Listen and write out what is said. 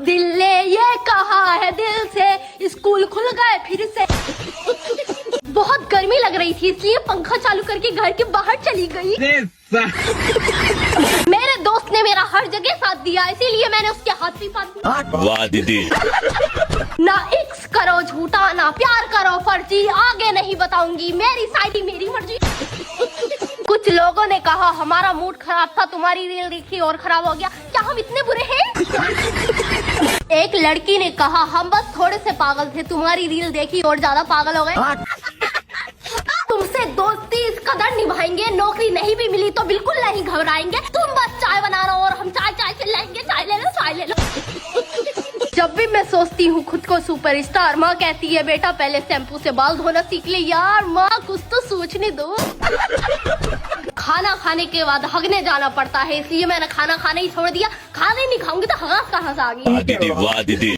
दिल ने ये कहा है दिल से, स्कूल खुल गए फिर से। बहुत गर्मी लग रही थी इसलिए पंखा चालू करके घर के बाहर चली गई। मेरे दोस्त ने मेरा हर जगह साथ दिया इसीलिए मैंने उसके हाथ भी बांध दिया। वाह दीदी। ना इक्स करो झूठा ना प्यार करो फर्जी, आगे नहीं बताऊंगी, मेरी शादी मेरी मर्जी। कुछ लोगों ने कहा हमारा मूड खराब था, तुम्हारी रील देखी और खराब हो गया। क्या हम इतने बुरे हैं? एक लड़की ने कहा हम बस थोड़े से पागल थे, तुम्हारी रील देखी और ज्यादा पागल हो गए। तुमसे दोस्ती इस कदर निभाएंगे, नौकरी नहीं भी मिली तो बिल्कुल नहीं घबराएंगे। तुम बस चाय बना रहे हो और हम चाय चाय से लेंगे, चाय ले लो चाय ले लो। जब भी मैं सोचती हूँ खुद को सुपरस्टार, माँ कहती है बेटा पहले शैम्पू से बाल धोना सीख ले। यार माँ कुछ तो सोचने दो। खाना खाने के बाद हगने जाना पड़ता है इसलिए मैंने खाना खाना ही छोड़ दिया। खाना ही नहीं खाऊंगी तो हगास कहाँ से आ गई। वाह दीदी वाह दीदी।